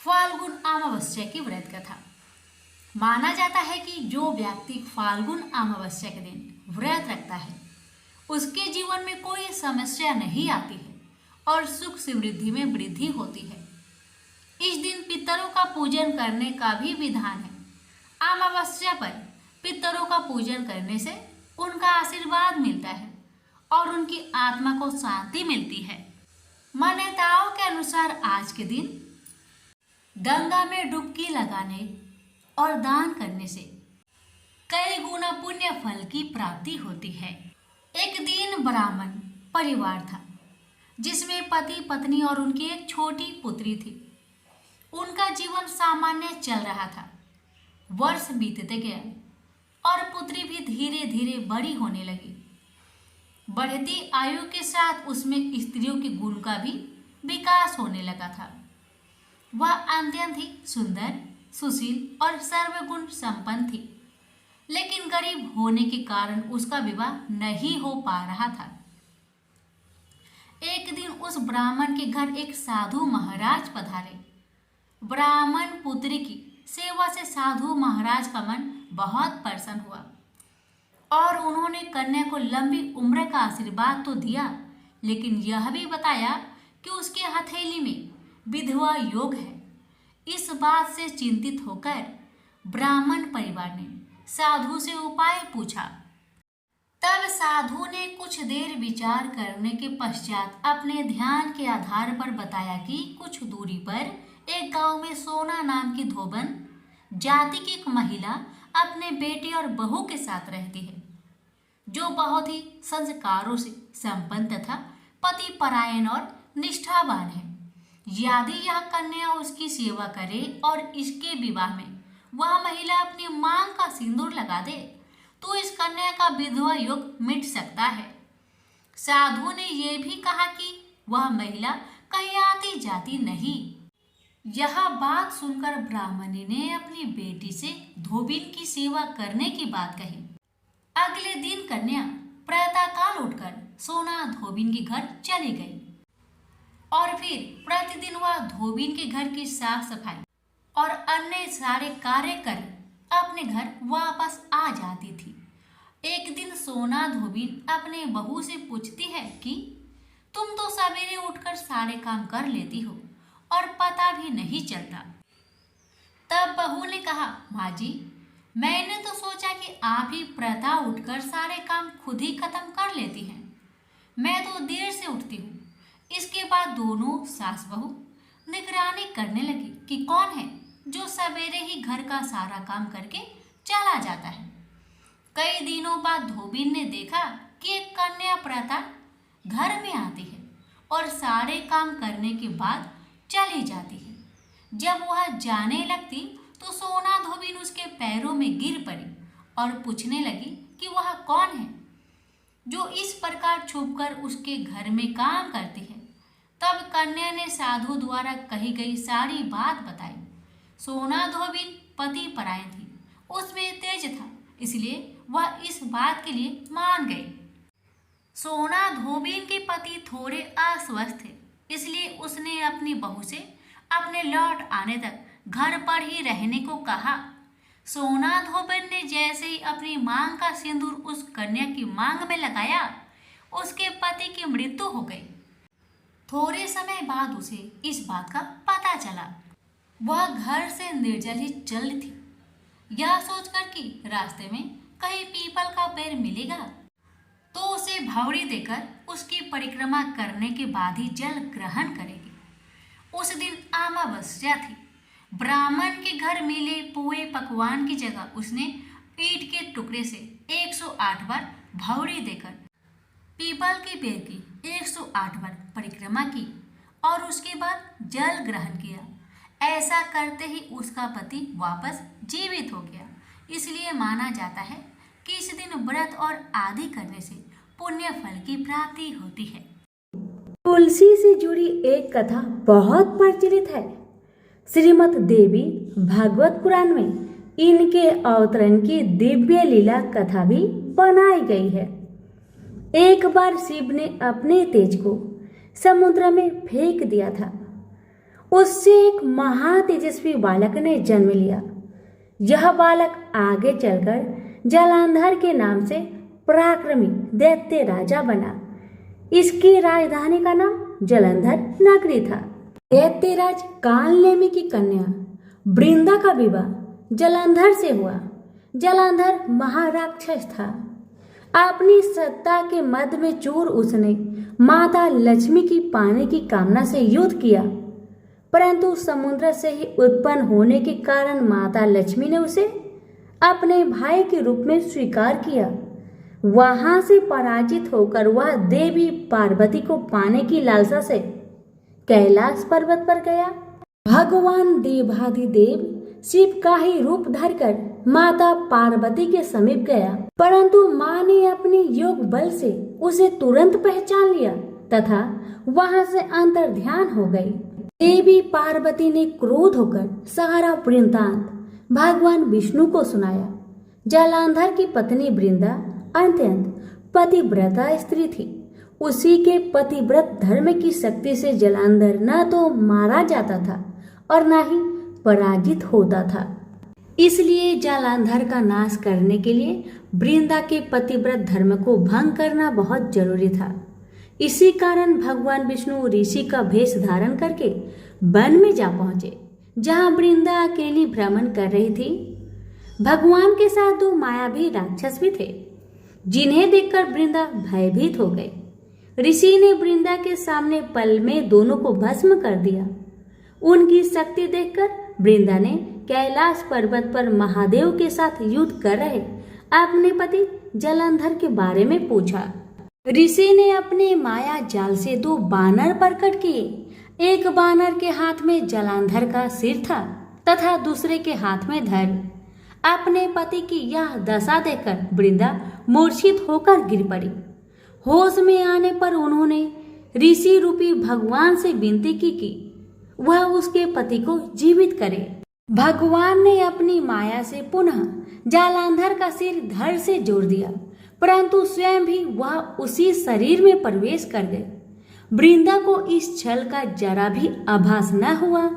फाल्गुन अमावस्या की व्रत कथा। माना जाता है कि जो व्यक्ति फाल्गुन अमावस्या के दिन व्रत रखता है उसके जीवन में कोई समस्या नहीं आती है और सुख समृद्धि में वृद्धि होती है। इस दिन पितरों का पूजन करने का भी विधान है। अमावस्या पर पितरों का पूजन करने से उनका आशीर्वाद मिलता है और उनकी आत्मा को शांति मिलती है। मान्यताओं के अनुसार आज के दिन गंगा में डुबकी लगाने और दान करने से कई गुना पुण्य फल की प्राप्ति होती है। एक दिन ब्राह्मण परिवार था जिसमें पति पत्नी और उनकी एक छोटी पुत्री थी। उनका जीवन सामान्य चल रहा था। वर्ष बीतते गए और पुत्री भी धीरे धीरे बड़ी होने लगी। बढ़ती आयु के साथ उसमें स्त्रियों के गुण का भी विकास होने लगा था। वह अत्यंत ही सुंदर, सुशील और सर्वगुण संपन्न थी, लेकिन गरीब होने के कारण उसका विवाह नहीं हो पा रहा था। एक दिन उस ब्राह्मण के घर एक साधु महाराज पधारे। ब्राह्मण पुत्री की सेवा से साधु महाराज का मन बहुत प्रसन्न हुआ और उन्होंने कन्या को लंबी उम्र का आशीर्वाद तो दिया, लेकिन यह भी बताया कि उसके हथेली में विधवा योग है। इस बात से चिंतित होकर ब्राह्मण परिवार ने साधु से उपाय पूछा। तब साधु ने कुछ देर विचार करने के पश्चात अपने ध्यान के आधार पर बताया कि कुछ दूरी पर एक गांव में सोना नाम की धोबन जाति की एक महिला अपने बेटे और बहू के साथ रहती है, जो बहुत ही संस्कारों से संपन्न तथा पति परायण और निष्ठावान है। यदि यह कन्या उसकी सेवा करे और इसके विवाह में वह महिला अपनी मांग का सिंदूर लगा दे तो इस कन्या का विधवा योग मिट सकता है। साधु ने यह भी कहा कि वह महिला कहीं आती जाती नहीं। यह बात सुनकर ब्राह्मणी ने अपनी बेटी से धोबिन की सेवा करने की बात कही। अगले दिन कन्या प्रातःकाल उठकर सोना धोबिन के घर चली गई और फिर प्रतिदिन वह धोबिन के घर की साफ सफाई और अन्य सारे कार्य कर अपने घर वापस आ जाती थी। एक दिन सोना धोबिन अपने बहू से पूछती है कि तुम तो सवेरे उठकर सारे काम कर लेती हो और पता भी नहीं चलता। तब बहू ने कहा, माँ जी, मैंने तो सोचा कि आप ही प्रातः उठकर सारे काम खुद ही खत्म कर लेती हैं। मैं तो देर से उठती हूँ। इसके बाद दोनों सास बहू निगरानी करने लगी कि कौन है जो सवेरे ही घर का सारा काम करके चला जाता है। कई दिनों बाद धोबिन ने देखा कि एक कन्या प्रातः घर में आती है और सारे काम करने के बाद चली जाती है। जब वह जाने लगती तो सोना धोबिन उसके पैरों में गिर पड़ी और पूछने लगी कि वह कौन है जो इस प्रकार छुपकर उसके घर में काम करती है। तब कन्या ने साधु द्वारा कही गई सारी बात बताई। सोना धोबिन पति परायण थी, उसमें तेज था, इसलिए वह इस बात के लिए मान गई। सोना धोबिन के पति थोड़े अस्वस्थ थे, इसलिए उसने अपनी बहू से अपने लौट आने तक घर पर ही रहने को कहा। सोना धोबिन ने जैसे ही अपनी मांग का सिंदूर उस कन्या की मांग में लगाया, उसके पति की मृत्यु हो गई। थोड़े समय बाद उसे इस बात का पता चला। वह घर से निर्जल ही चल थी। यह सोचकर कि रास्ते में कहीं पीपल का पेड़ मिलेगा तो उसे भावड़ी देकर उसकी परिक्रमा करने के बाद ही जल ग्रहण करेगी। उस दिन अमावस्या थी। ब्राह्मण के घर मिले पुए पकवान की जगह उसने ईंट के टुकड़े से 108 बार भावड़ी देकर पीपल के पेड़ की 108 बार परिक्रमा की और उसके बाद जल ग्रहण किया। ऐसा करते ही उसका पति वापस जीवित हो गया। इसलिए माना जाता है कि इस दिन व्रत और आदि करने से पुण्य फल की प्राप्ति होती है। तुलसी से जुड़ी एक कथा बहुत प्रचलित है। श्रीमद् देवी भागवत पुराण में इनके अवतरण की दिव्य लीला कथा भी बनाई गई है। एक बार शिव ने अपने तेज को समुद्र में फेंक दिया था। उससे एक महातेजस्वी बालक ने जन्म लिया। यह बालक आगे चलकर जालंधर के नाम से पराक्रमी दैत्य राजा बना। इसकी राजधानी का नाम जालंधर नगरी था। दैत्यराज कालनेमी की कन्या वृंदा का विवाह जालंधर से हुआ। जालंधर महाराक्षस था। अपनी सत्ता के मद में चूर उसने माता लक्ष्मी की पाने की कामना से युद्ध किया, परंतु समुद्र से ही उत्पन्न होने के कारण माता लक्ष्मी ने उसे अपने भाई के रूप में स्वीकार किया। वहां से पराजित होकर वह देवी पार्वती को पाने की लालसा से कैलाश पर्वत पर गया। भगवान देवाधिदेव शिव का ही रूप धरकर माता पार्वती के समीप गया, परंतु माँ ने अपने योग बल से उसे तुरंत पहचान लिया तथा वहां से अंतर्ध्यान हो गई। देवी पार्वती ने क्रोध होकर सारा वृत्तांत भगवान विष्णु को सुनाया। जालंधर की पत्नी वृंदा अत्यंत पतिव्रता स्त्री थी। उसी के पतिव्रत धर्म की शक्ति से जालंधर न तो मारा जाता था और न ही पराजित होता था। इसलिए जालंधर का नाश करने के लिए वृंदा के पतिव्रत धर्म को भंग करना बहुत जरूरी था। इसी कारण भगवान विष्णु ऋषि का भेष धारण करके वन में जा पहुंचे, जहां वृंदा अकेली भ्रमण कर रही थी। भगवान के साथ दो मायावी राक्षस भी थे, जिन्हें देखकर वृंदा भयभीत हो गई। ऋषि ने वृंदा के सामने पल में दोनों को भस्म कर दिया। उनकी शक्ति देखकर वृंदा ने कैलाश पर्वत पर महादेव के साथ युद्ध कर रहे अपने पति जालंधर के बारे में पूछा। ऋषि ने अपने माया जाल से दो बानर प्रकट किए। एक बानर के हाथ में जालंधर का सिर था तथा दूसरे के हाथ में धड़। अपने पति की यह दशा देखकर वृंदा मूर्छित होकर गिर पड़ी। होश में आने पर उन्होंने ऋषि रूपी भगवान से विनती की कि वह उसके पति को जीवित करे। भगवान ने अपनी माया से पुनः जालंधर का सिर धड़ से जोड़ दिया, परंतु स्वयं भी वह उसी शरीर में प्रवेश कर गए। वृंदा को इस छल का जरा भी आभास न हुआ।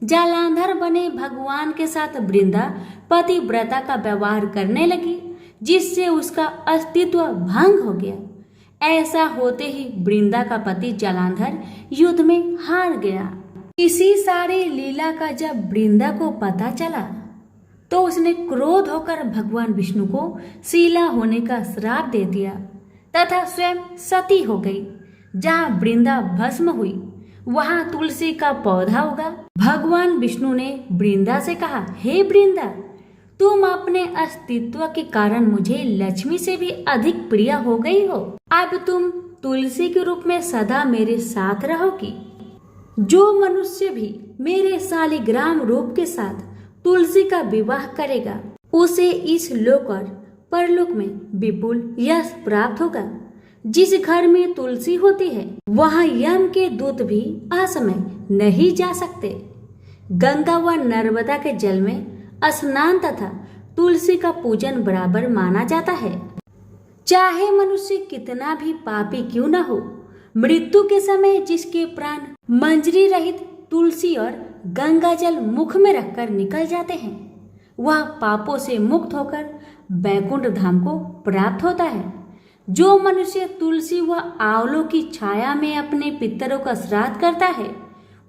जालंधर बने भगवान के साथ वृंदा पतिव्रता का व्यवहार करने लगी, जिससे उसका अस्तित्व भंग हो गया। ऐसा होते ही वृंदा का पति जालंधर युद्ध में हार गया। इसी सारी लीला का जब वृंदा को पता चला तो उसने क्रोध होकर भगवान विष्णु को शीला होने का श्राप दे दिया तथा स्वयं सती हो गई। जहाँ वृंदा भस्म हुई वहां तुलसी का पौधा उगा। भगवान विष्णु ने वृंदा से कहा, हे वृंदा, तुम अपने अस्तित्व के कारण मुझे लक्ष्मी से भी अधिक प्रिय हो गई हो। अब तुम तुलसी के रूप में सदा मेरे साथ रहोगी। जो मनुष्य भी मेरे शालिग्राम रूप के साथ तुलसी का विवाह करेगा उसे इस लोक और परलोक में विपुल यश प्राप्त होगा। जिस घर में तुलसी होती है वहां यम के दूत भी असमय नहीं जा सकते। गंगा व नर्मदा के जल में स्नान तथा तुलसी का पूजन बराबर माना जाता है। चाहे मनुष्य कितना भी पापी क्यों न हो, मृत्यु के समय जिसके प्राण मंजरी रहित तुलसी और गंगा जल मुख में रखकर निकल जाते हैं, वह पापों से मुक्त होकर बैकुंठ धाम को प्राप्त होता है। जो मनुष्य तुलसी व आंवलों की छाया में अपने पितरों का श्राद्ध करता है,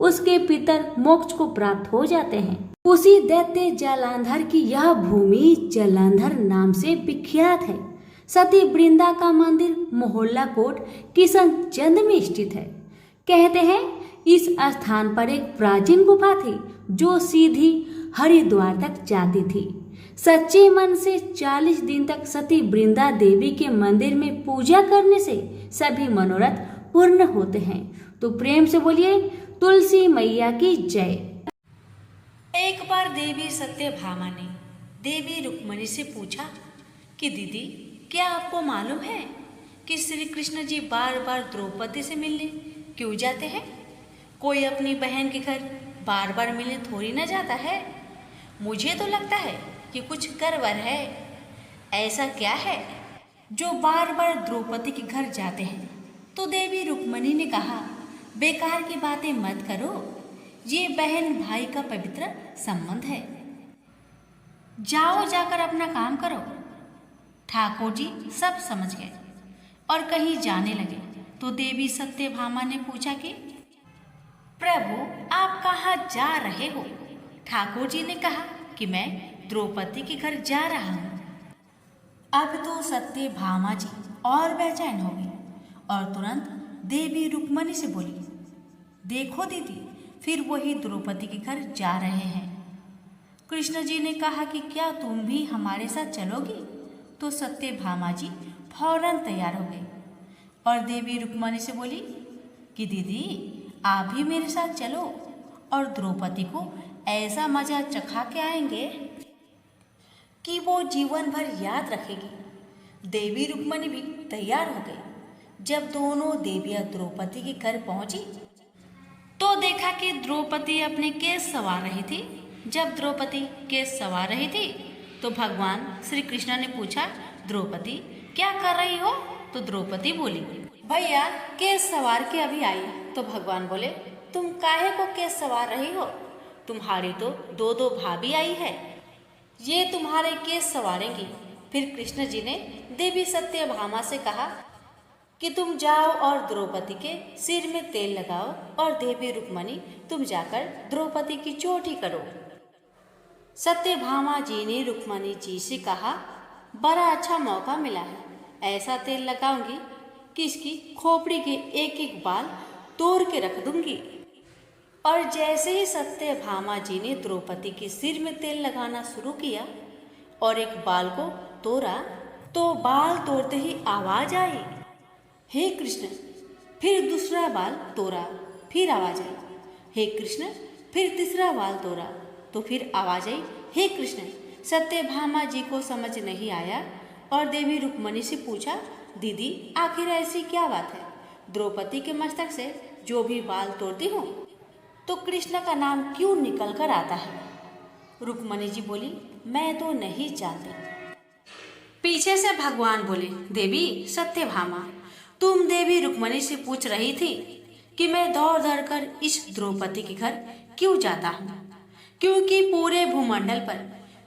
उसके पितर मोक्ष को प्राप्त हो जाते हैं। उसी दैत्य जालंधर की यह भूमि जालंधर नाम से विख्यात है। सती वृंदा का मंदिर मोहल्ला कोट किशनचंद में स्थित है। कहते हैं इस स्थान पर एक प्राचीन गुफा थी जो सीधी हरिद्वार तक जाती थी। सच्चे मन से 40 दिन तक सती वृंदा देवी के मंदिर में पूजा करने से सभी मनोरथ पूर्ण होते हैं। तो प्रेम से बोलिए तुलसी मैया की जय। एक बार देवी सत्यभामा ने देवी रुक्मणी से पूछा कि दीदी, क्या आपको मालूम है कि श्री कृष्ण जी बार बार द्रौपदी से मिलने क्यों जाते हैं? कोई अपनी बहन के घर बार बार मिलने थोड़ी ना जाता है। मुझे तो लगता है कि कुछ गड़बड़ है। ऐसा क्या है जो बार बार द्रौपदी के घर जाते हैं? तो देवी रुक्मणी ने कहा, बेकार की बातें मत करो। ये बहन भाई का पवित्र संबंध है। जाओ जाकर अपना काम करो। ठाकुर जी सब समझ गए और कहीं जाने लगे तो देवी सत्यभामा ने पूछा कि प्रभु आप कहाँ जा रहे हो? ठाकुर जी ने कहा कि मैं द्रौपदी के घर जा रहा हूँ। अब तो सत्यभामा जी और बेचैन हो गई और तुरंत देवी रुक्मणी से बोली, देखो दीदी, फिर वही द्रौपदी के घर जा रहे हैं। कृष्ण जी ने कहा कि क्या तुम भी हमारे साथ चलोगी? तो सत्यभामा जी फौरन तैयार हो गई और देवी रुक्मणी से बोली कि दीदी आप भी मेरे साथ चलो और द्रौपदी को ऐसा मजा चखा के आएंगे कि वो जीवन भर याद रखेगी। देवी रुक्मणी भी तैयार हो गई। जब दोनों देवियां द्रौपदी के घर पहुंची तो देखा कि द्रौपदी अपने केस संवार रही थी। जब द्रौपदी केस संवार रही थी तो भगवान श्री कृष्ण ने पूछा, द्रौपदी क्या कर रही हो? तो द्रौपदी बोली, भैया केस संवार के अभी आई। तो भगवान बोले, तुम काहे को केस संवार रही हो? तुम्हारी तो दो दो भाभी आई है, ये तुम्हारे केस संवारेंगी। फिर कृष्ण जी ने देवी सत्यभामा से कहा कि तुम जाओ और द्रौपदी के सिर में तेल लगाओ और देवी रुक्मणी तुम जाकर द्रौपदी की चोटी करो। सत्यभामा जी ने रुक्मणी जी से कहा, बड़ा अच्छा मौका मिला है, ऐसा तेल लगाऊंगी कि इसकी खोपड़ी के एक एक बाल तोड़ के रख दूंगी। और जैसे ही सत्यभामा जी ने द्रौपदी के सिर में तेल लगाना शुरू किया और एक बाल को तोड़ा तो बाल तोड़ते ही आवाज आई, हे कृष्ण। फिर दूसरा बाल तोड़ा, फिर आवाज आई, हे कृष्ण। फिर तीसरा बाल तोड़ा तो फिर आवाज आई, हे कृष्ण। सत्यभामा जी को समझ नहीं आया और देवी रुक्मणी से पूछा, दीदी आखिर ऐसी क्या बात है? द्रौपदी के मस्तक से जो भी बाल तोड़ती हूँ तो कृष्ण का नाम क्यों निकल कर आता है? रुक्मणी जी बोली, मैं तो नहीं जानती। पीछे से भगवान बोले, देवी सत्यभामा, तुम देवी रुक्मणी से पूछ रही थी कि मैं दौड़ दौड़ कर इस द्रौपदी के घर क्यों जाता हूँ, क्योंकि पूरे भूमंडल पर,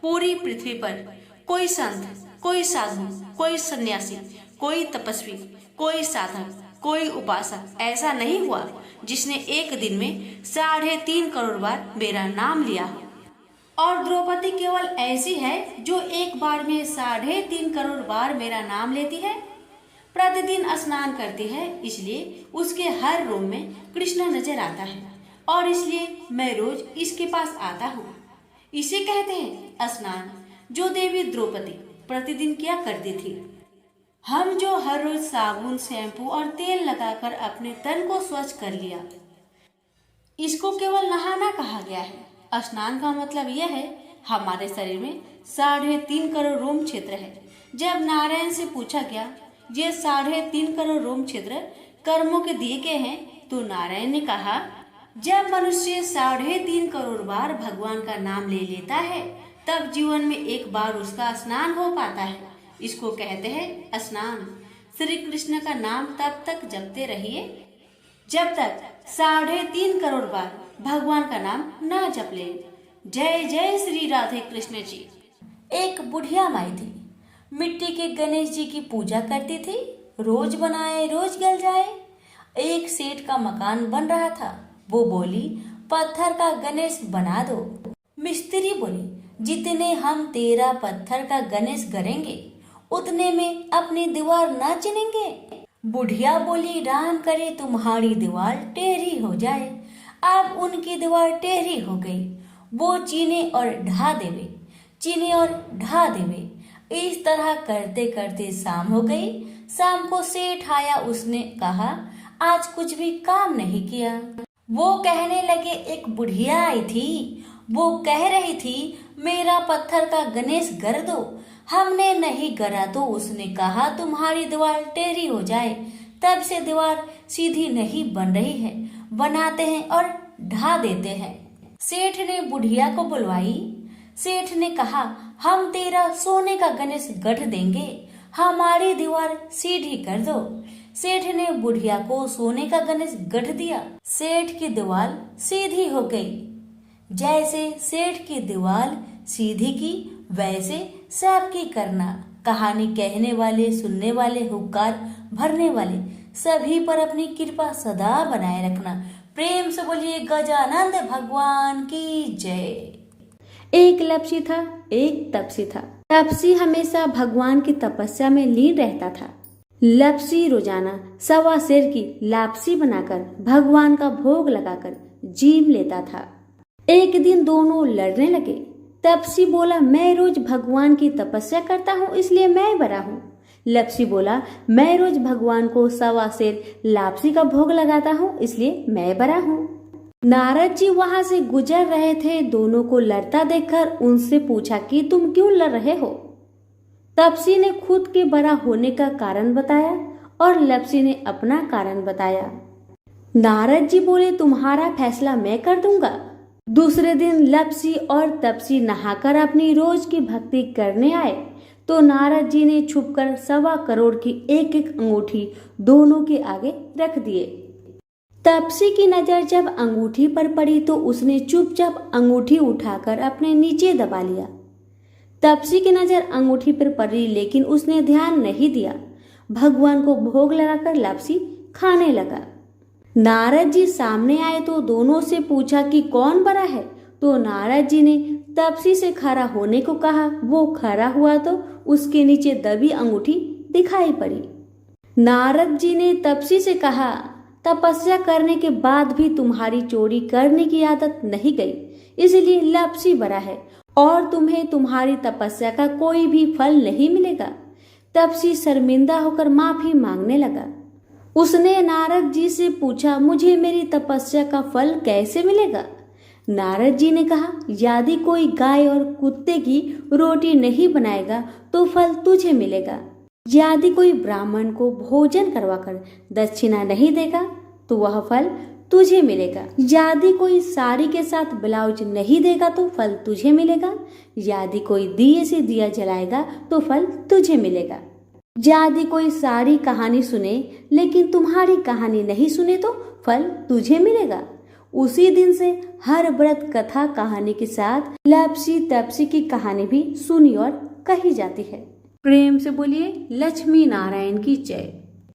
पूरी पृथ्वी पर कोई संत, कोई साधु, कोई सन्यासी, कोई तपस्वी, कोई साधक, कोई उपासक ऐसा नहीं हुआ जिसने एक दिन में 3.5 करोड़ बार मेरा नाम लिया हो। और द्रौपदी केवल ऐसी है जो एक बार में 3.5 करोड़ बार मेरा नाम लेती है। प्रतिदिन स्नान करती है, इसलिए उसके हर रूम में कृष्ण नजर आता है और इसलिए मैं रोज इसके पास आता हूँ। इसे कहते हैं स्नान, जो देवी द्रौपदी प्रतिदिन किया करती थी। हम जो हर रोज साबुन, शैम्पू और तेल लगाकर अपने तन को स्वच्छ कर लिया, इसको केवल नहाना कहा गया है। स्नान का मतलब यह है, हमारे शरीर में 3.5 करोड़ रोम क्षेत्र है। जब नारायण से पूछा गया ये 3.5 करोड़ रोम क्षेत्र कर्मों के दिए गए हैं, तो नारायण ने कहा, जब मनुष्य 3.5 करोड़ बार भगवान का नाम ले लेता है तब जीवन में एक बार उसका स्नान हो पाता है। इसको कहते हैं स्नान। श्री कृष्ण का नाम तब तक जपते रहिए जब तक 3.5 करोड़ बार भगवान का नाम ना जप ले। जय जय श्री राधे कृष्ण जी। एक बुढ़िया माई थी, मिट्टी के गणेश जी की पूजा करती थी। रोज बनाए रोज गल जाए। एक सेठ का मकान बन रहा था। वो बोली, पत्थर का गणेश बना दो। मिस्त्री बोले, जितने हम तेरा पत्थर का गणेश करेंगे उतने में अपनी दीवार ना चिनेंगे। बुढ़िया बोली, राम करे तुम्हारी दीवार टेढ़ी हो जाए। अब उनकी दीवार टेढ़ी हो गई। वो चीने और ढा देवे, चीने और ढा देवे। इस तरह करते करते शाम हो गई। शाम को सेठ आया। उसने कहा, आज कुछ भी काम नहीं किया। वो कहने लगे, एक बुढ़िया आई थी, वो कह रही थी मेरा पत्थर का गणेश गर दो। हमने नहीं गरा तो उसने कहा तुम्हारी दीवार टेढ़ी हो जाए। तब से दीवार सीधी नहीं बन रही है। बनाते हैं और ढा देते हैं। सेठ ने बुढ़िया को बुलवाई। सेठ ने कहा, हम तेरा सोने का गणेश गढ़ देंगे, हमारी दीवार सीधी कर दो। सेठ ने बुढ़िया को सोने का गणेश गढ़ दिया। सेठ की दीवार सीधी हो गई। जैसे सेठ की दीवार सीधी की वैसे सबकी करना। कहानी कहने वाले, सुनने वाले, हुक्कार भरने वाले सभी पर अपनी कृपा सदा बनाए रखना। प्रेम से बोलिए गजानंद भगवान की जय। एक लपसी था, एक तपसी था। तपसी हमेशा भगवान की तपस्या में लीन रहता था। लपसी रोजाना सवा सेर की लापसी बनाकर भगवान का भोग लगाकर जीम लेता था। एक दिन दोनों लड़ने लगे। तपसी बोला, मैं रोज भगवान की तपस्या करता हूँ इसलिए मैं बड़ा हूँ। लपसी बोला, मैं रोज भगवान को सवा सेर लापसी का भोग लगाता हूँ इसलिए मैं बड़ा हूँ। नारद जी वहां से गुजर रहे थे। दोनों को लड़ता देखकर उनसे पूछा कि तुम क्यों लड़ रहे हो। तपसी ने खुद के बड़ा होने का कारण बताया और लपसी ने अपना कारण बताया। नारद जी बोले, तुम्हारा फैसला मैं कर दूंगा। दूसरे दिन लपसी और तपसी नहाकर अपनी रोज की भक्ति करने आए तो नारद जी ने छुपकर 1.25 करोड़ की एक एक अंगूठी दोनों के आगे रख दिए। तपसी की नजर जब अंगूठी पर पड़ी तो उसने चुपचाप अंगूठी उठाकर अपने नीचे दबा लिया। तपसी की नजर अंगूठी पर पड़ी लेकिन उसने ध्यान नहीं दिया। भगवान को भोग लगाकर लपसी खाने लगा। नारद जी सामने आए तो दोनों से पूछा कि कौन बड़ा है। तो नारद जी ने तपसी से खड़ा होने को कहा। वो खड़ा हुआ तो उसके नीचे दबी अंगूठी दिखाई पड़ी। नारद जी ने तपसी से कहा, तपस्या करने के बाद भी तुम्हारी चोरी करने की आदत नहीं गई, इसलिए लपसी बड़ा है और तुम्हें तुम्हारी तपस्या का कोई भी फल नहीं मिलेगा। तपसी शर्मिंदा होकर माफी मांगने लगा। उसने नारद जी से पूछा, मुझे मेरी तपस्या का फल कैसे मिलेगा। नारद जी ने कहा, यदि कोई गाय और कुत्ते की रोटी नहीं बनाएगा तो फल तुझे मिलेगा। यदि कोई ब्राह्मण को भोजन करवाकर दक्षिणा नहीं देगा तो वह फल तुझे मिलेगा। यदि कोई साड़ी के साथ ब्लाउज नहीं देगा तो फल तुझे मिलेगा। यदि कोई दिए से दिया जलाएगा तो फल तुझे मिलेगा। यदि कोई सारी कहानी सुने लेकिन तुम्हारी कहानी नहीं सुने तो फल तुझे मिलेगा। उसी दिन से हर व्रत कथा कहानी के साथ लपसी तपसी की कहानी भी सुनी और कही जाती है। प्रेम से बोलिए लक्ष्मी नारायण की जय।